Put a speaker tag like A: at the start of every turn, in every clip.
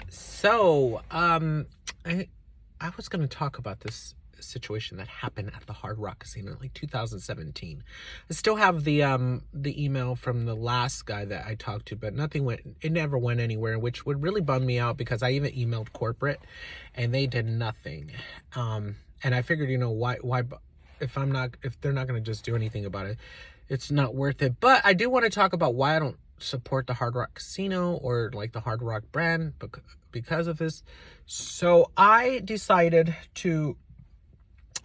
A: So, I I was going to talk about this situation that happened at the Hard Rock Casino in like 2017. I still have the email from the last guy that I talked to, but nothing went. It never went anywhere, which would really bum me out because I even emailed corporate, and they did nothing. And I figured, why if they're not going to just do anything about it, it's not worth it. But I do want to talk about why I don't support the Hard Rock Casino or like the Hard Rock brand because of this. So I decided to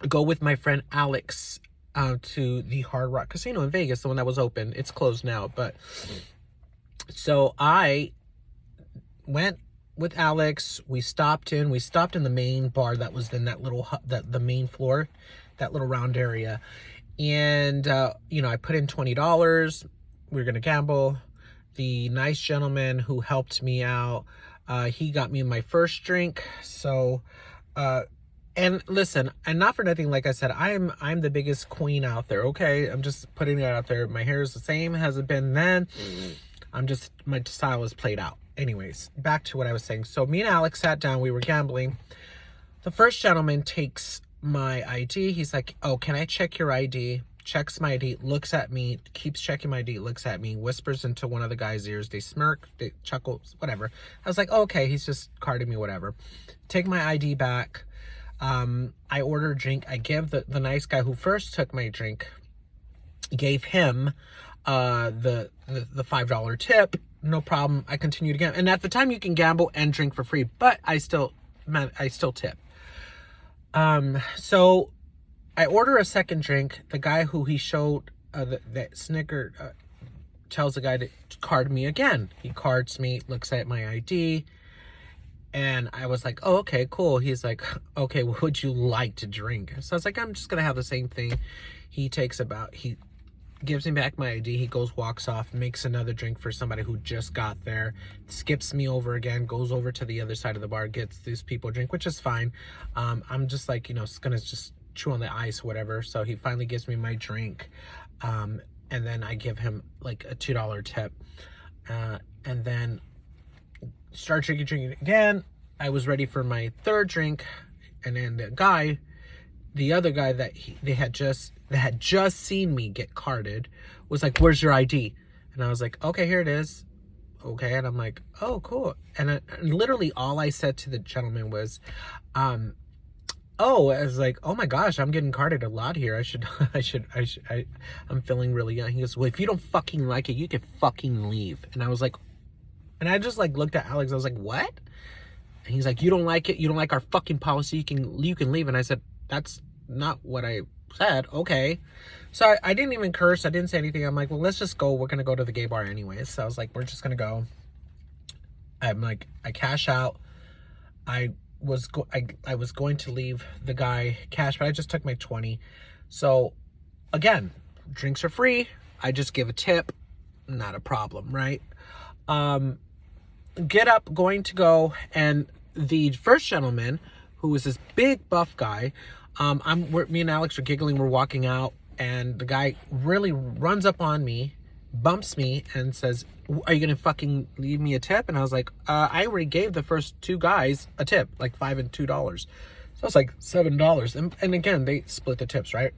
A: go with my friend Alex to the Hard Rock Casino in Vegas, the one that was open. It's closed now, but so I went with Alex. We stopped in the main bar that was in that little the main floor, that little round area. And I put in $20. We were gonna gamble. The nice gentleman who helped me out, he got me my first drink. So and listen, and not for nothing, like I said, I'm the biggest queen out there, okay? I'm just putting it out there. My hair is the same as it been then. My style is played out. Anyways, back to what I was saying. So me and Alex sat down, we were gambling. The first gentleman takes my ID. He's like, "Oh, can I check your ID?" Checks my ID, looks at me, keeps checking my ID, looks at me, whispers into one of the guys' ears. They smirk, they chuckle, whatever. I was like, oh, okay, he's just carding me, whatever. Take my ID back. I order a drink. I give the nice guy who first took my drink, gave him the $5 tip. No problem. I continue to gamble. And at the time you can gamble and drink for free, but I still tip. So I order a second drink. The guy who he showed that Snicker tells the guy to card me again. He cards me, looks at my ID, and I was like, oh, okay, cool. He's like, okay, what would you like to drink? So I was like, I'm just going to have the same thing. He gives me back my ID. He walks off, makes another drink for somebody who just got there, skips me over again, goes over to the other side of the bar, gets these people a drink, which is fine. I'm just like, gonna just chew on the ice, whatever. So he finally gives me my drink. And then I give him like a $2 tip. And then start drinking again. I was ready for my third drink. And then the other guy that had just seen me get carded was like, "Where's your ID?" And I was like, "Okay, here it is." Okay. And I'm like, "Oh, cool." And literally all I said to the gentleman was, I was like, "Oh my gosh, I'm getting carded a lot here. I'm feeling really young." He goes, "Well, if you don't fucking like it, you can fucking leave." And I was like, and I just like looked at Alex. I was like, "What?" And he's like, "You don't like it? You don't like our fucking policy? You can leave." And I said, "That's not what I said." Okay. So I didn't even curse. I didn't say anything. I'm like, well, let's just go. We're going to go to the gay bar anyways. So I was like, we're just going to go. I'm like, I cash out. I was going to leave the guy cash, but I just took my 20. So again, drinks are free. I just give a tip. Not a problem, right? Get up, going to go. And the first gentleman, who was this big buff guy, me and Alex are giggling, we're walking out, and the guy really runs up on me, bumps me, and says, "Are you gonna fucking leave me a tip?" And I was like, I already gave the first two guys a tip, like $5 and $2. So it's like $7. And again, they split the tips, right?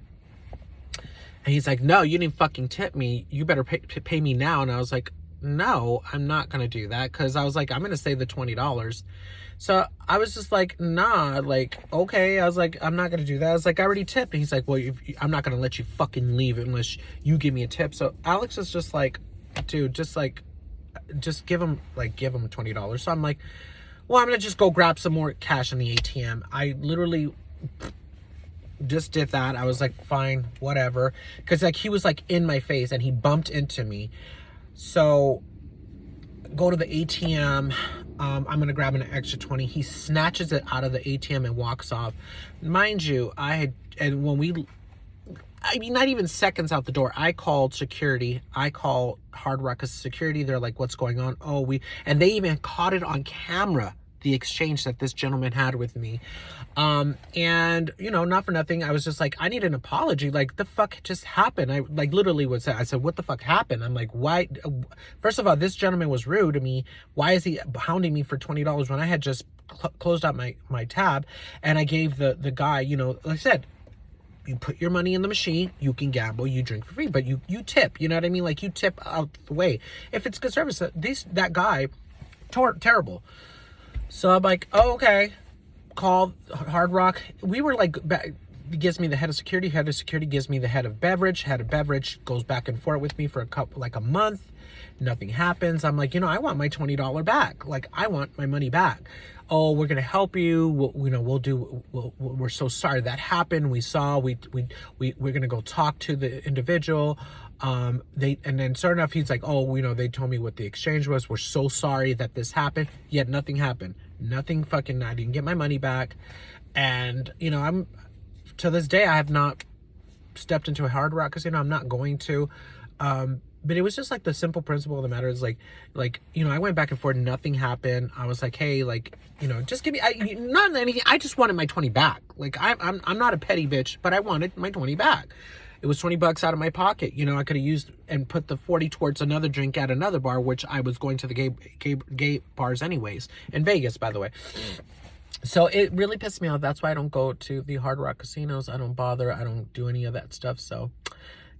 A: And he's like, "No, you didn't fucking tip me. You better pay me now." And I was like, "No, I'm not gonna do that," because I was like, I'm gonna save the $20. So I was just like, nah, like, okay. I was like, I'm not gonna do that. I was like, I already tipped. And he's like, well, I'm not gonna let you fucking leave unless you give me a tip. So Alex is just like, dude, just give him $20. So I'm like, well, I'm gonna just go grab some more cash in the ATM. I literally just did that. I was like, fine, whatever, because like he was like in my face and he bumped into me. So go to the ATM. I'm gonna grab an extra 20. He snatches it out of the ATM and walks off. Mind you, not even seconds out the door, I called security. I call Hard Rock security. They're like, "What's going on?" And they even caught it on camera. the exchange that this gentleman had with me. And you know, not for nothing, I was just like, I need an apology. Like, the fuck just happened? I like literally was, I said, what the fuck happened? I'm like, why? First of all, this gentleman was rude to me. Why is he hounding me for $20 when I had just closed out my tab? And I gave the guy, you know, like I said, you put your money in the machine, you can gamble, you drink for free, but you tip, you know what I mean? Like, you tip out the way. If it's good service, that guy, terrible. So I'm like, oh, okay. Call Hard Rock. We were like, he gives me the head of security. Head of security gives me the head of beverage. Head of beverage goes back and forth with me for a month. Nothing happens. I'm like, you know, I want my $20 back. Like, I want my money back. Oh, we're gonna help you. We're so sorry that happened. We're gonna go talk to the individual. And then sure enough, he's like, oh, you know, they told me what the exchange was. We're so sorry that this happened. Yet nothing happened. Nothing fucking. I didn't get my money back. And you know, I'm to this day, I have not stepped into a Hard Rock casino. I'm not going to. But it was just like the simple principle of the matter is like, you know, I went back and forth, nothing happened. I was like, hey, like, you know, just give me, not anything. I just wanted my 20 back. Like, I'm not a petty bitch, but I wanted my 20 back. It was $20 out of my pocket. You know, I could have used and put the 40 towards another drink at another bar, which I was going to the gay bars anyways, in Vegas, by the way. So it really pissed me off. That's why I don't go to the Hard Rock casinos. I don't bother. I don't do any of that stuff. So,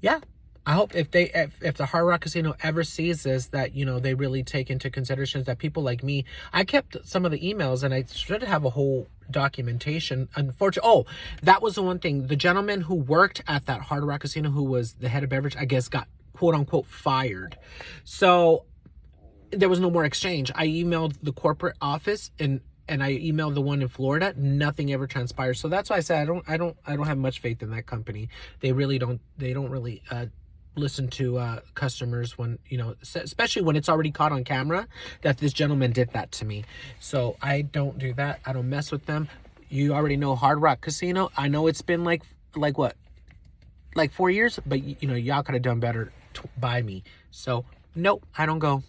A: yeah. I hope if the Hard Rock Casino ever sees this, that, you know, they really take into considerations that people like me, I kept some of the emails and I should have a whole documentation. Unfortunately, oh, that was the one thing. The gentleman who worked at that Hard Rock Casino, who was the head of beverage, I guess got quote unquote fired. So there was no more exchange. I emailed the corporate office and I emailed the one in Florida. Nothing ever transpired. So that's why I said I don't have much faith in that company. They don't really listen to customers when, you know, especially when it's already caught on camera that this gentleman did that to me. So I don't do that. I don't mess with them. You already know Hard Rock Casino. I know it's been like what, like 4 years, but you know, y'all could have done better by me. So nope, I don't go.